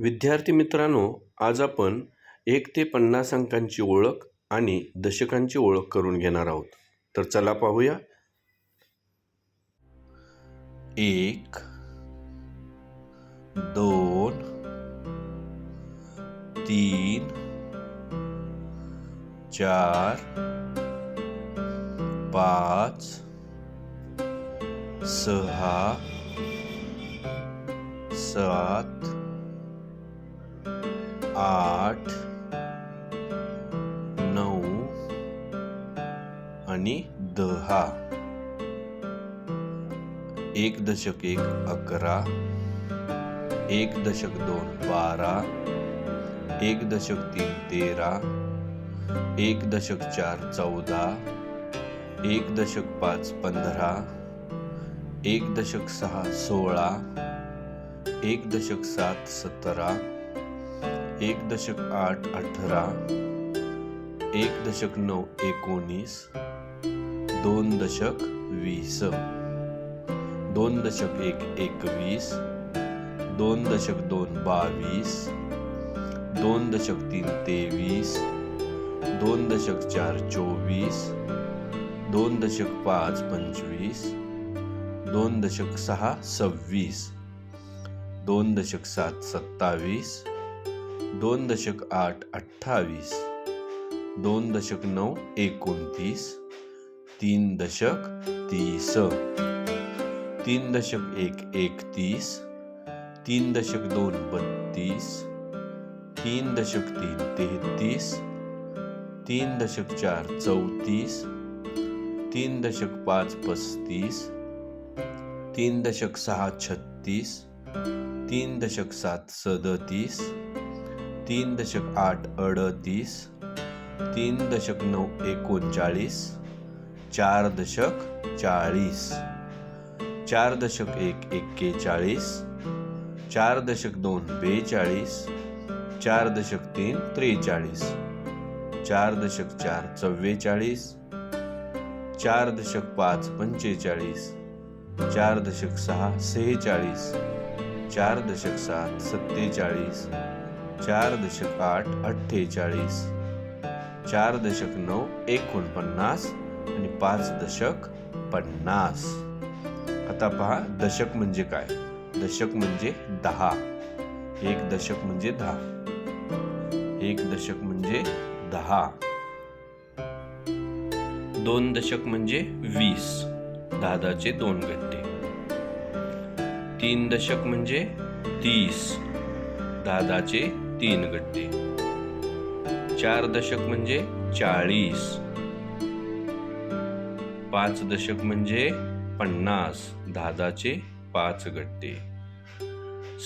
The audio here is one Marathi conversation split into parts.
विद्यार्थी मित्रांनो, आज आपण 1 ते 50 अंकांची ओळख आणि दशकांची ओळख करून घेणार आहोत. तर चला पाहूया. 1 2 3 4 5 6 7 8 9 आणि 10. 1 दशक 1 11, 1 दशक 2 12, 1 दशक 3 13, 1 दशक 4 14, 1 दशक 5 15, 1 दशक 6 16, 1 दशक 7 17, 1 दशक 8 18, 1 दशक 9 19, 2 दशक 20, 2 दशक 1 21, 2 दशक 2 22, 2 दशक 3 23, 2 दशक 4 24, 2 दशक 5 25, 2 दशक 6 26, 2 दशक 7 27, 2 दशक 8 28, 2 दशक 9 29, 3 दशक 30, 3 दशक 1 31, 3 दशक 2 32, 3 दशक 3 33, 3 दशक 4 34, 3 दशक 5 35, 3 दशक 6 36, 3 दशक 7 37, 3 दशक 8 38, 3 दशक 9 39, 4 दशक 40, 4 दशक 1 41, 4 दशक 2 42, 4 दशक 3 43, 4 दशक 4 44, 4 दशक 5 45, 4 दशक 6 46, 4 दशक 7 47, 4 दशक 8 48, 4 दशक 9 49 आणि 5 दशक 50. आता पहा, दशक म्हणजे काय? दशक म्हणजे 10. 1 दशक म्हणजे 10. 1 दशक म्हणजे 10. 2 दशक म्हणजे 20. 10 चे 2 गट्टे. 3 दशक म्हणजे 30. 10 चे 3 गट्टे. 4 दशक म्हणजे 40. 5 दशक म्हणजे 50. 10 चे 5 गट्टे.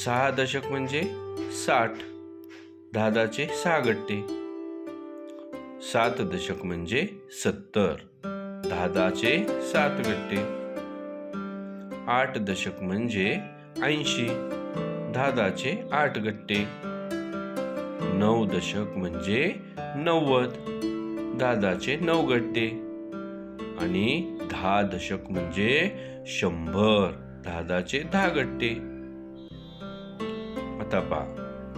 6 दशक म्हणजे 60. 10 चे 6 गट्टे. 7 दशक म्हणजे 70. 10 चे 7 गट्टे. 8 दशक म्हणजे 80. 10 चे 8 गट्टे. 9 दशक म्हणजे 90. 10 चे 9 गट्टे. आणि 10 दशक म्हणजे 100. 10 चे 10 गट्टे. आता पहा,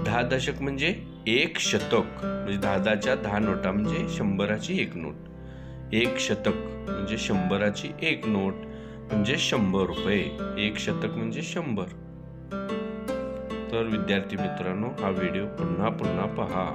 10 दशक म्हणजे 1 शतक. म्हणजे 10 च्या 10 नोटा म्हणजे 100ची 1 नोट. 1 शतक म्हणजे 100ची 1 नोट म्हणजे 100 रुपये. 1 शतक म्हणजे 100. तर विद्यार्थी मित्रांनो, हा व्हिडिओ पुन्हा पहा.